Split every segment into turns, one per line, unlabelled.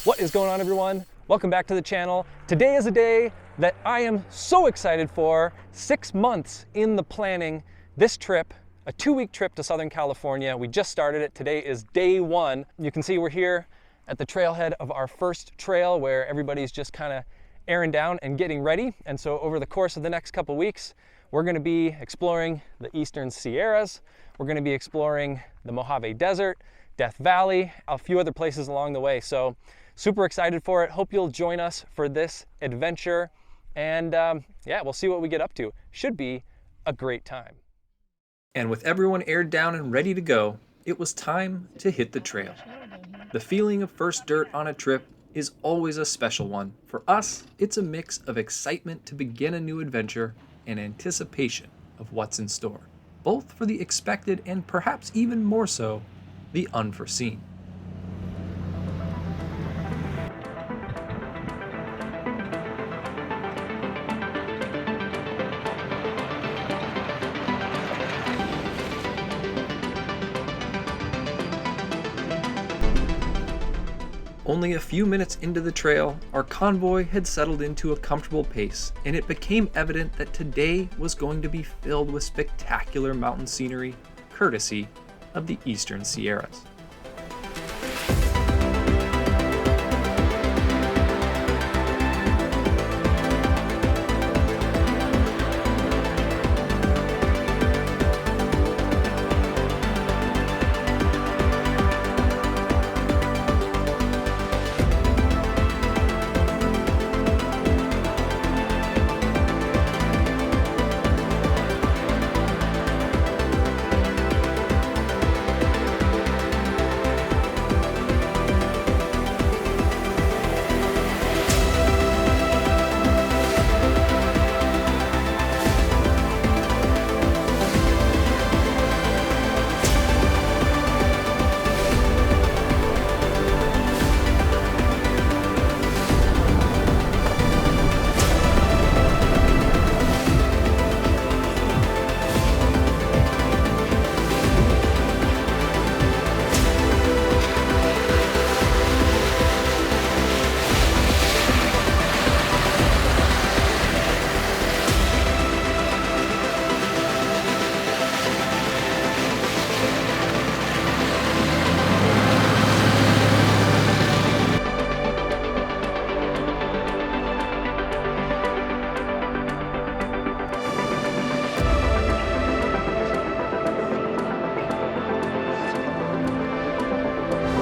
What is going on, everyone? Welcome back to the channel. Today is a day that I am so excited for. 6 months in the planning. This trip, a 2-week trip to Southern California. We just started it. Today is day 1. You can see we're here at the trailhead of our first trail where everybody's just kind of airing down and getting ready. And so over the course of the next couple weeks, we're going to be exploring the Eastern Sierras. We're going to be exploring the Mojave Desert, Death Valley, a few other places along the way. So super excited for it. Hope you'll join us for this adventure. And yeah, we'll see what we get up to. Should be a great time.
And with everyone aired down and ready to go, it was time to hit the trail. The feeling of first dirt on a trip is always a special one. For us, it's a mix of excitement to begin a new adventure and anticipation of what's in store, both for the expected and perhaps even more so, the unforeseen. Only a few minutes into the trail, our convoy had settled into a comfortable pace, and it became evident that today was going to be filled with spectacular mountain scenery, courtesy of the Eastern Sierras.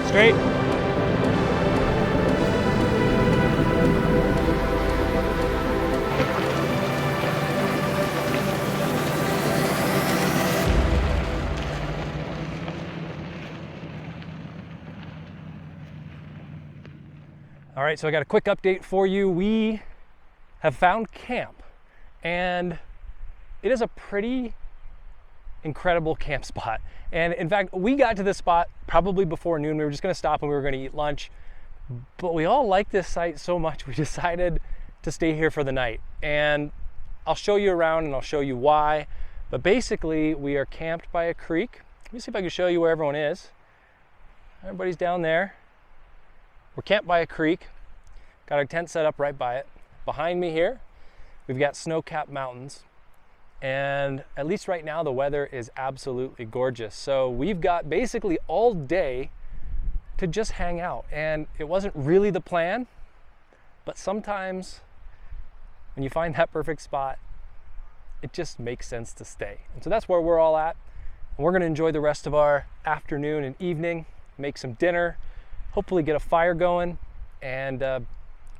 Straight. All right, so I got a quick update for you. We have found camp, and it is a pretty incredible camp spot. And in fact, we got to this spot probably before noon. We were just gonna stop and we were gonna eat lunch, but we all like this site so much, we decided to stay here for the night. And I'll show you around and I'll show you why. But basically, we are camped by a creek. Let me see if I can show you where everyone is. Everybody's down there. We're camped by a creek. Got our tent set up right by it. Behind me here, we've got snow-capped mountains. And at least right now, the weather is absolutely gorgeous. So we've got basically all day to just hang out. And it wasn't really the plan, but sometimes when you find that perfect spot, it just makes sense to stay. And so that's where we're all at. And we're gonna enjoy the rest of our afternoon and evening, make some dinner, hopefully get a fire going, and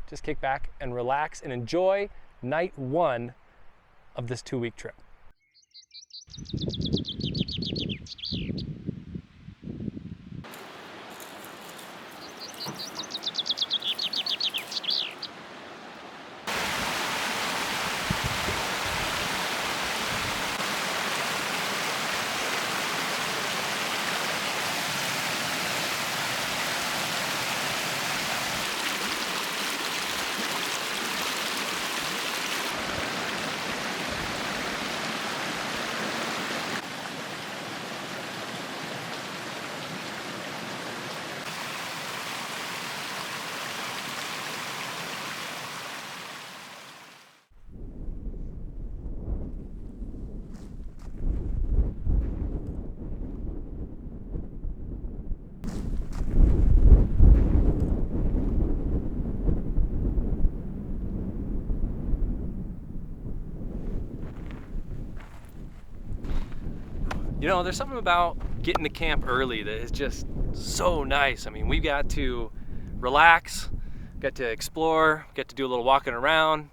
just kick back and relax and enjoy night 1 of this 2-week trip. You know, there's something about getting to camp early that is just so nice. I mean, we got to relax, got to explore, get to do a little walking around,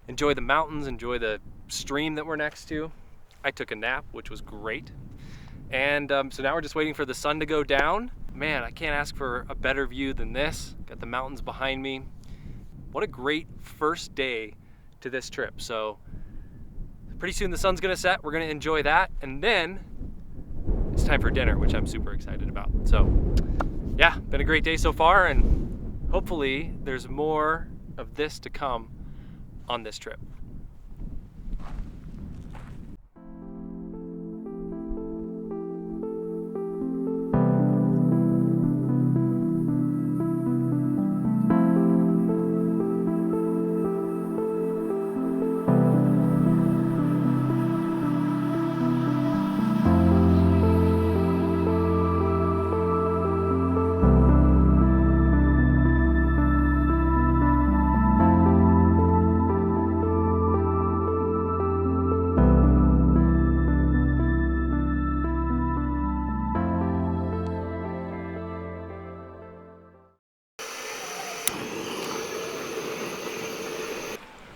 enjoy the mountains, enjoy the stream that we're next to. I took a nap, which was great. And so now we're just waiting for the sun to go down. Man, I can't ask for a better view than this. Got the mountains behind me. What a great first day to this trip. So pretty soon the sun's gonna set, we're gonna enjoy that, and then it's time for dinner, which I'm super excited about. So yeah, been a great day so far, and hopefully there's more of this to come on this trip.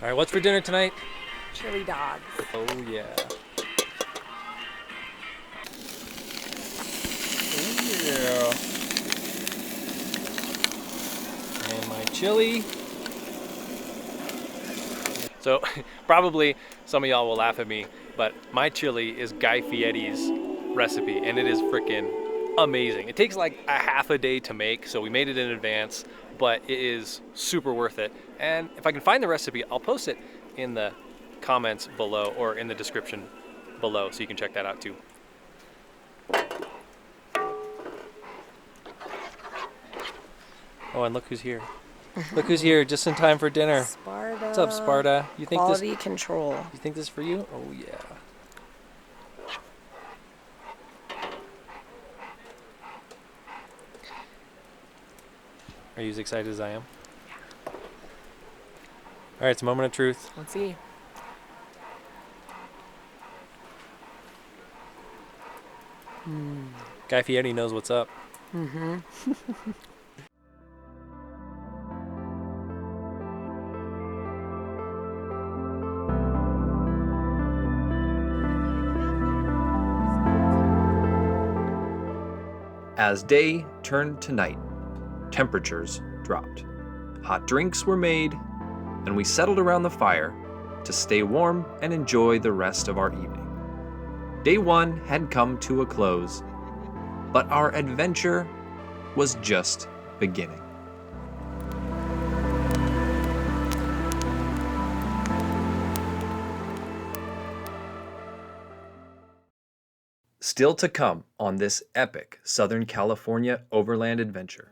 All right, what's for dinner tonight?
Chili dogs.
Oh yeah. Oh yeah. And my chili. So probably some of y'all will laugh at me, but my chili is Guy Fieri's recipe, and it is freaking amazing. It takes like a half a day to make, so we made it in advance, but it is super worth it. And if I can find the recipe, I'll post it in the comments below or in the description below, so you can check that out too. Oh, and look who's here. Look who's here just in time for dinner.
Sparta.
What's up, Sparta? You think
Quality control.
You think this is for you? Oh yeah. Are you as excited as I am? Yeah. All right, it's a moment of truth.
Let's see.
Guy Fieri knows what's up.
Mm-hmm.
As day turned to night, temperatures dropped. Hot drinks were made, and we settled around the fire to stay warm and enjoy the rest of our evening. Day 1 had come to a close, but our adventure was just beginning. Still to come on this epic Southern California Overland Adventure.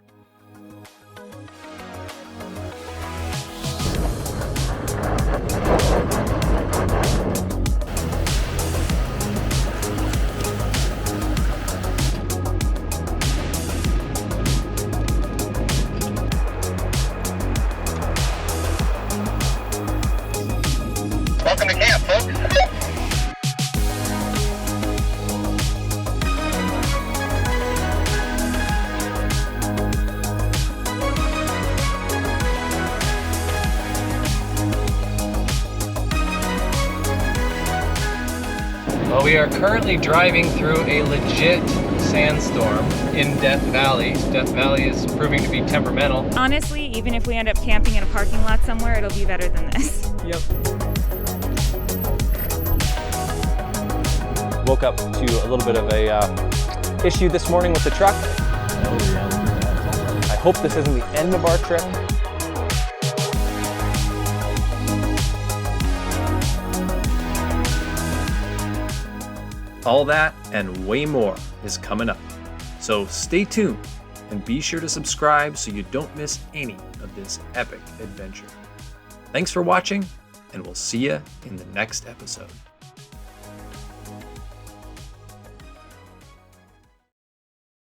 Welcome to camp, folks.
Well, we are currently driving through a legit sandstorm in Death Valley. Death Valley is proving to be temperamental.
Honestly, even if we end up camping in a parking lot somewhere, it'll be better than this.
Yep. Woke up to a little bit of a issue this morning with the truck. I hope this isn't the end of our trip.
All that and way more is coming up. So stay tuned and be sure to subscribe so you don't miss any of this epic adventure. Thanks for watching, and we'll see you in the next episode.